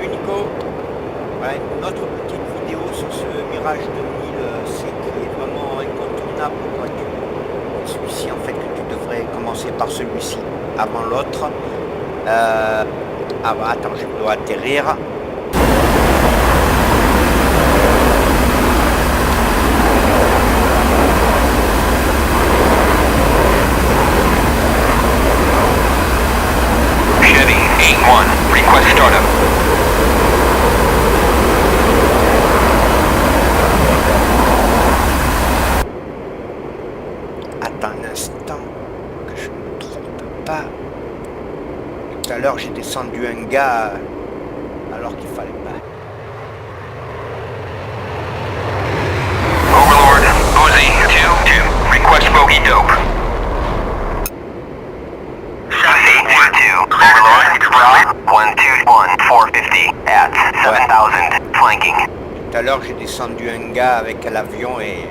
Salut Nico. Ouais, une autre petite vidéo sur ce Mirage 2000C qui est vraiment incontournable. Quoi. Celui-ci, en fait, que tu devrais commencer par celui-ci avant l'autre. Ah bah attends, je dois atterrir. Chevy 8-1, request startup. Attends un instant, que je ne me trompe pas. Tout à l'heure, j'ai descendu un gars alors qu'il fallait pas. Overlord, Uzi 2-2, request bogey dope. Uzi 2-2, Overlord, Bra 121, 450 at 7000, flanking. Tout à l'heure, j'ai descendu un gars avec l'avion et...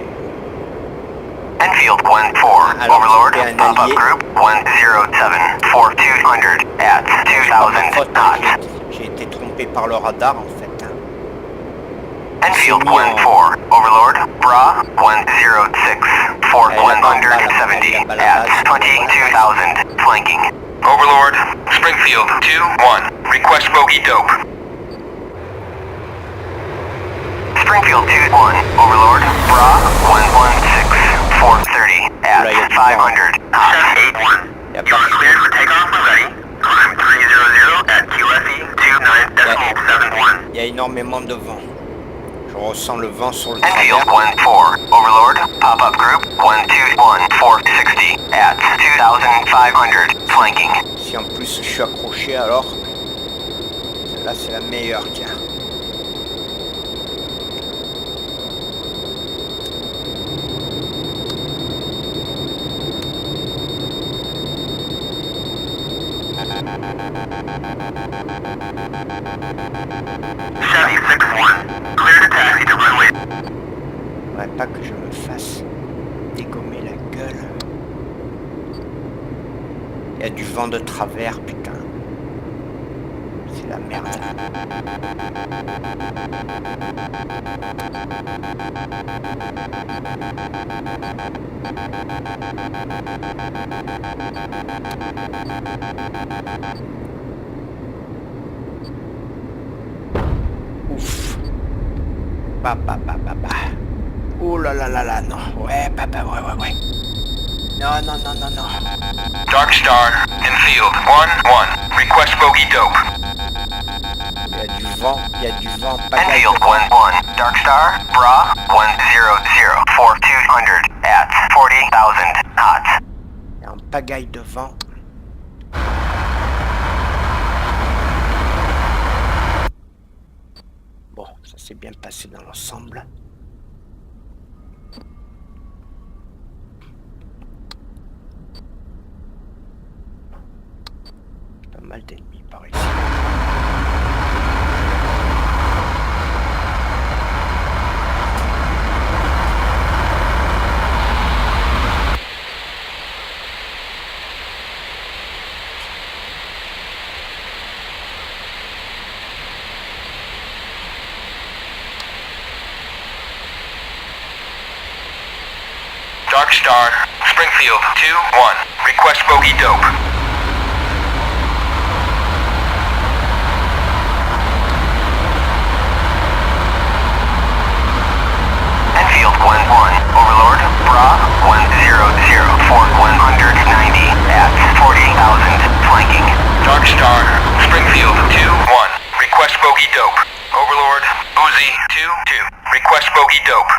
Enfield 1-4, Alors, Overlord, c'était un pop-up allié. group 107, 4200 at C'est pas ma 2000 faute, hein, knots. j'ai été trompé par le radar en fait. Hein. Enfield C'est mis en- 1-4, Overlord, Bra 106, 170 at 22,000, flanking. Overlord, Springfield 2-1, request bogey dope. Springfield 2-1, Overlord, Bra 116, 430 at 500 knots. 8-1, Y a you are pas- cleared for takeoff when ready. Climb 300 at QFE 29.71. Il y a énormément de vent. Je ressens le vent sur le Enfield travers. 1-4, Overlord, pop-up group 121, 460 at 2500, flanking. Si en plus je suis accroché alors, là c'est la meilleure, tiens. Chevy 6-1, clear to taxi to runway. Faudrait pas que je me fasse dégommer la gueule. Il y a du vent de travers, putain. C'est la merde. Ouf. Bah. Oh là là là là, non. Ouais, ouais. Non. Dark Star, Enfield 1-1, request bogey dope. Il y a du vent, Enfield 1-1, Dark Star, Bra 100, 4200 at 40,000 knots. Il y a un pagaille de vent. Bon, ça s'est bien passé dans l'ensemble. Pas mal d'ennemis par ici. Dark Star, Springfield 2-1, request bogey dope. Enfield 1-1, Overlord, Bra 100, 190 at 40,000, flanking. Dark Star, Springfield 2-1, request bogey dope. Overlord, Uzi 2-2, request bogey dope.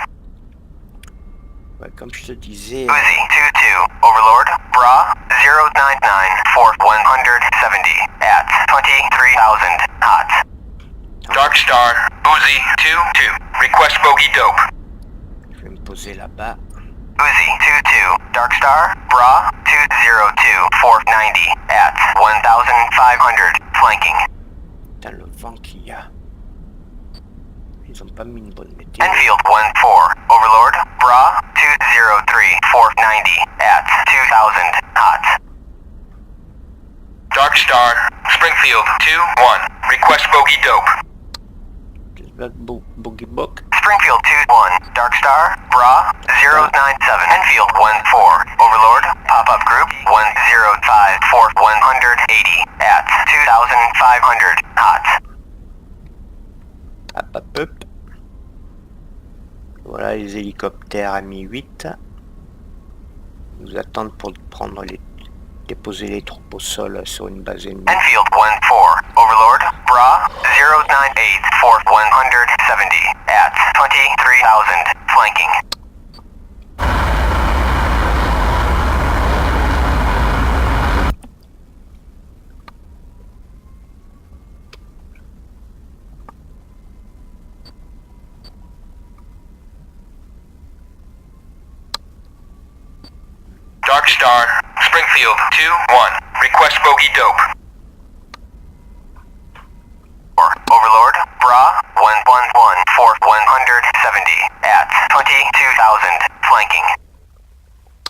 Ouais, comme je te disais, Uzi 2-2, Overlord, Bra 099 for 170 at 23,000 knots. Dark Star, Uzi 2-2, request bogey dope. je vais me poser là-bas. Uzi 2-2, Dark Star, Bra 202 for 90 at 1,500, flanking. Putain, le vent qu'il y a. Ils ont pas mis une bonne météo. Enfield 1-4, Overlord, Bra 203 for 90 at 2,000 knots. Dark Star, Springfield 2-1, Request bogey dope. Boogie Book. Springfield 2-1, Dark Star, Bra, 097, Enfield 1-4, Overlord, pop-up group, 1054, 180, at 2500, hot. Hop, hop, hop. Voilà les hélicoptères Mi-8. Ils nous attendent pour prendre déposer les troupes au sol sur une base ennemie. Enfield 1-4, Overlord, Bra, 098, 170, at 23,000, flanking. Dark Star, Springfield 2-1, request bogey dope. Overlord, Bra, 111 for 170, at 22,000, flanking.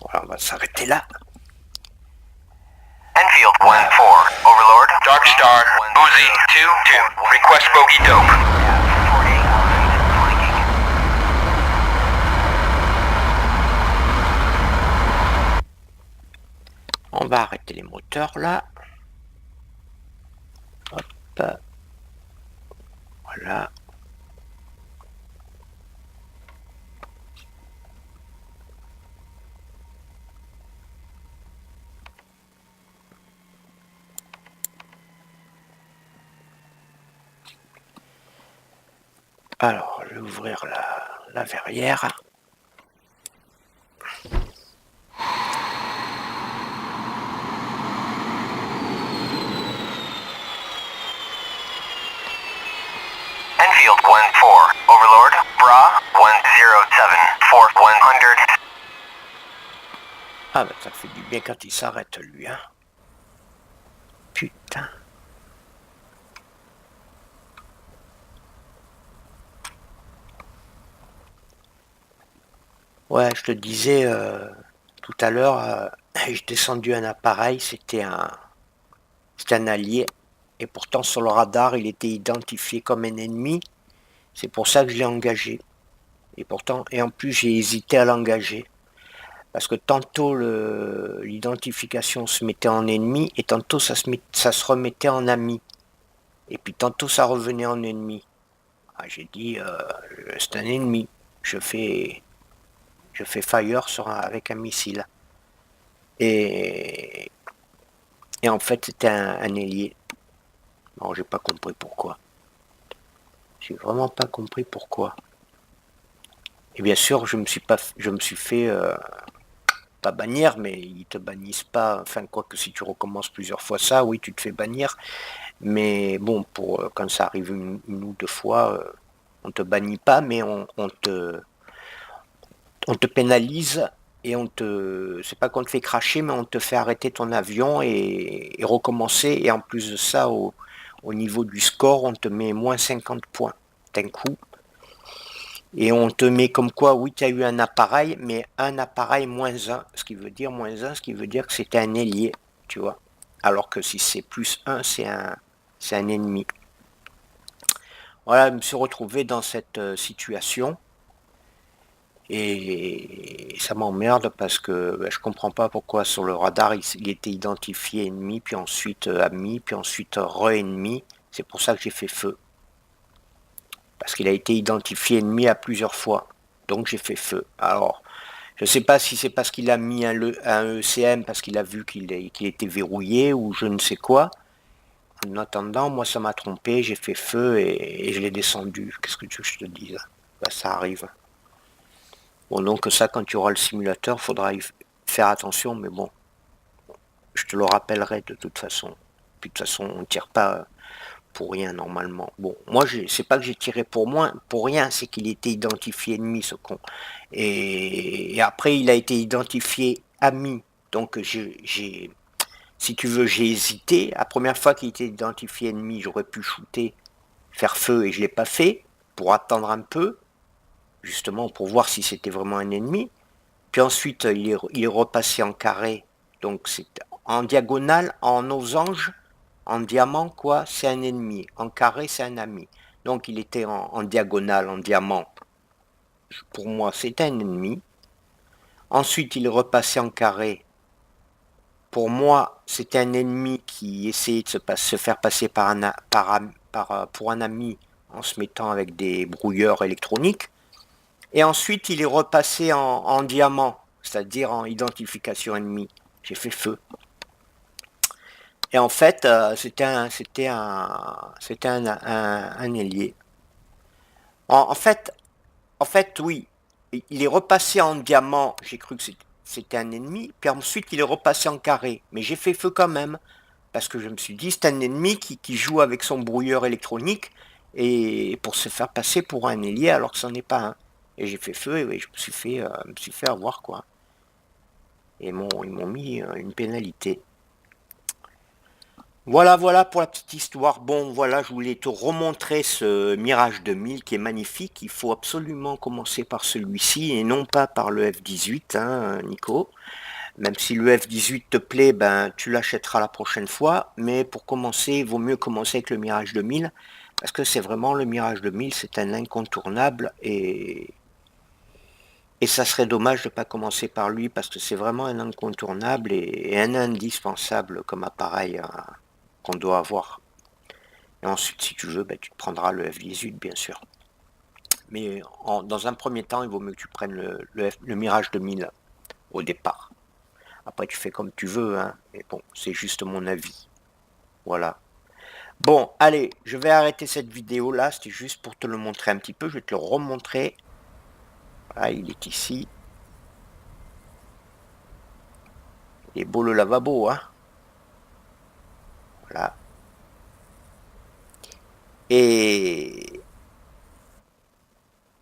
Voilà, on va s'arrêter là. Enfield 1-4, Overlord, Dark Star, Uzi 2-2, request bogey dope. At 48,000, flanking. On va arrêter les moteurs là. Hop. Voilà. Alors, je vais ouvrir la verrière. Enfield 1-4, Overlord, Bra, 107, for 100. Ah bah ça fait du bien quand il s'arrête lui, hein. Putain. Ouais, je te disais tout à l'heure, j'ai descendu un appareil, c'était un allié, et pourtant sur le radar il était identifié comme un ennemi, c'est pour ça que je l'ai engagé. Et en plus j'ai hésité à l'engager, parce que tantôt l'identification se mettait en ennemi, et tantôt ça se remettait en ami, et puis tantôt ça revenait en ennemi. Ah, j'ai dit, c'est un ennemi, je fais fire avec un missile. Et en fait, c'était un ailier. Non, j'ai pas compris pourquoi. J'ai vraiment pas compris pourquoi. Et bien sûr, je me suis fait pas bannir, mais ils te bannissent pas. Enfin, quoi que si tu recommences plusieurs fois ça, oui, tu te fais bannir. Mais bon, quand ça arrive une ou deux fois, on te bannit pas, mais on te pénalise. Et c'est pas qu'on te fait cracher, mais on te fait arrêter ton avion et recommencer. Et en plus de ça, au niveau du score, on te met moins 50 points d'un coup. Et on te met comme quoi, oui, tu as eu un appareil, mais un appareil moins 1. Ce qui veut dire moins 1, ce qui veut dire que c'était un ailier, tu vois. Alors que si c'est plus 1, c'est un ennemi. Voilà, je me suis retrouvé dans cette situation. Et ça m'emmerde parce que je comprends pas pourquoi sur le radar il était identifié ennemi, puis ensuite ami, puis ensuite re-ennemi. C'est pour ça que j'ai fait feu. Parce qu'il a été identifié ennemi à plusieurs fois. Donc j'ai fait feu. Alors, je sais pas si c'est parce qu'il a mis un ECM, parce qu'il a vu qu'il était verrouillé ou je ne sais quoi. En attendant, moi ça m'a trompé, j'ai fait feu et je l'ai descendu. Qu'est-ce que tu veux que je te dise? Bah, ça arrive. Bon, donc ça, quand tu auras le simulateur, il faudra y faire attention, mais bon, je te le rappellerai de toute façon. Puis de toute façon, on ne tire pas pour rien normalement. Bon, moi, c'est pas que j'ai tiré pour rien, c'est qu'il était identifié ennemi, ce con. Et après, il a été identifié ami. Donc, si tu veux, j'ai hésité. La première fois qu'il était identifié ennemi, j'aurais pu shooter, faire feu, et je l'ai pas fait, pour attendre un peu. Justement pour voir si c'était vraiment un ennemi. Puis ensuite, il est repassé en carré, donc c'est en diagonale, en losange, En diamant, quoi, c'est un ennemi. En carré, c'est un ami. Donc il était en diagonale, en diamant. Pour moi, c'est un ennemi. Ensuite, il est repassé en carré. Pour moi, c'était un ennemi qui essayait de se faire passer pour un ami en se mettant avec des brouilleurs électroniques. Et ensuite, il est repassé en diamant, c'est-à-dire en identification ennemie. J'ai fait feu. Et en fait, c'était un ailier. En fait, oui, il est repassé en diamant. J'ai cru que c'était un ennemi. Puis ensuite, il est repassé en carré. Mais j'ai fait feu quand même. Parce que je me suis dit, c'est un ennemi qui joue avec son brouilleur électronique et pour se faire passer pour un ailier alors que ce n'en est pas un. Et j'ai fait feu et oui, je me suis fait avoir, quoi. Et ils m'ont mis une pénalité. Voilà, voilà pour la petite histoire. Bon, voilà, je voulais te remontrer ce Mirage 2000 qui est magnifique. Il faut absolument commencer par celui-ci et non pas par le F18, hein, Nico. Même si le F18 te plaît, ben, tu l'achèteras la prochaine fois. Mais pour commencer, il vaut mieux commencer avec le Mirage 2000. Parce que c'est vraiment le Mirage 2000, c'est un incontournable. Et ça serait dommage de ne pas commencer par lui. Parce que c'est vraiment un incontournable et un indispensable comme appareil qu'on doit avoir. Et ensuite, si tu veux, ben, tu te prendras le F18, bien sûr. Mais dans un premier temps, il vaut mieux que tu prennes le Mirage 2000 au départ. Après, tu fais comme tu veux, hein. Mais bon, c'est juste mon avis. Voilà. Bon, allez, je vais arrêter cette vidéo là. C'était juste pour te le montrer un petit peu. Je vais te le remontrer. Voilà, il est ici. Il est beau le lavabo, hein. Voilà. Et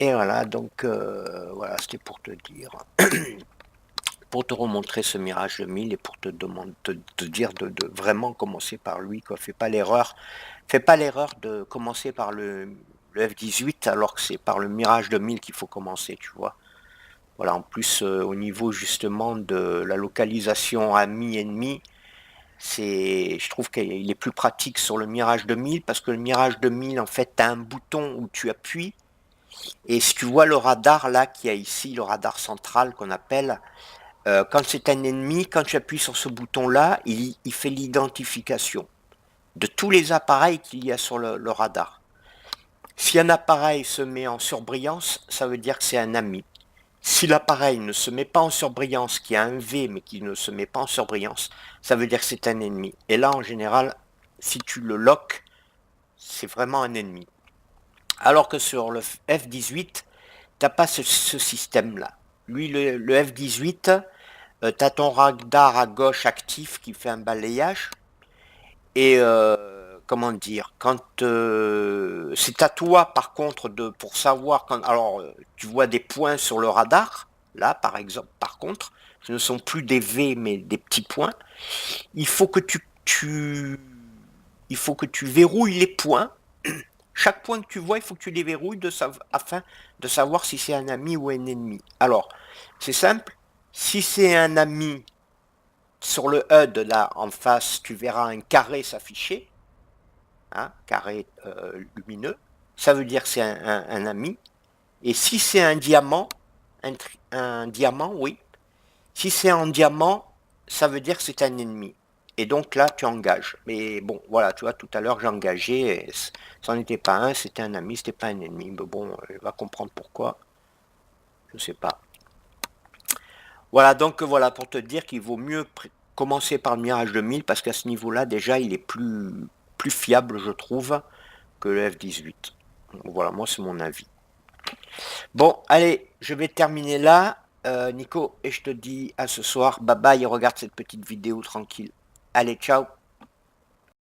voilà, donc voilà, c'était pour te dire. Pour te remontrer ce Mirage 2000 et pour te dire de vraiment commencer par lui, quoi. Fais pas l'erreur de commencer par le F18 alors que c'est par le Mirage 2000 qu'il faut commencer, tu vois. Voilà, en plus au niveau justement de la localisation ami-ennemi, je trouve qu'il est plus pratique sur le Mirage 2000 parce que le Mirage 2000 en fait tu as un bouton où tu appuies et si tu vois le radar là qu'il y a ici, le radar central qu'on appelle, quand c'est un ennemi, quand tu appuies sur ce bouton-là, il fait l'identification de tous les appareils qu'il y a sur le radar. Si un appareil se met en surbrillance, ça veut dire que c'est un ami. Si l'appareil ne se met pas en surbrillance, qui a un V mais qui ne se met pas en surbrillance, ça veut dire que c'est un ennemi. Et là, en général, si tu le lock, c'est vraiment un ennemi. Alors que sur le F18, tu n'as pas ce système-là. Lui, le F18, tu as ton radar à gauche actif qui fait un balayage. Et comment dire, quand c'est à toi par contre pour savoir quand. Alors tu vois des points sur le radar, là par exemple, par contre, ce ne sont plus des V mais des petits points. Il faut que il faut que tu verrouilles les points. Chaque point que tu vois, il faut que tu les verrouilles afin de savoir si c'est un ami ou un ennemi. Alors, c'est simple. Si c'est un ami, sur le HUD, là, en face, tu verras un carré s'afficher. Hein, carré lumineux. Ça veut dire que c'est un ami. Et si c'est un diamant, un diamant, oui. Si c'est un diamant, ça veut dire que c'est un ennemi. Et donc là, tu engages. Mais bon, voilà, tu vois, tout à l'heure, j'ai engagé. Ça n'était pas un, c'était un ami, c'était pas un ennemi. Mais bon, il va comprendre pourquoi. Je sais pas. Voilà, donc voilà, pour te dire qu'il vaut mieux commencer par le Mirage 2000 parce qu'à ce niveau-là, déjà, il est plus fiable, je trouve, que le F18. Voilà, moi, c'est mon avis. Bon, allez, je vais terminer là, Nico, et je te dis à ce soir. Bye bye et regarde cette petite vidéo tranquille. Allez, ciao.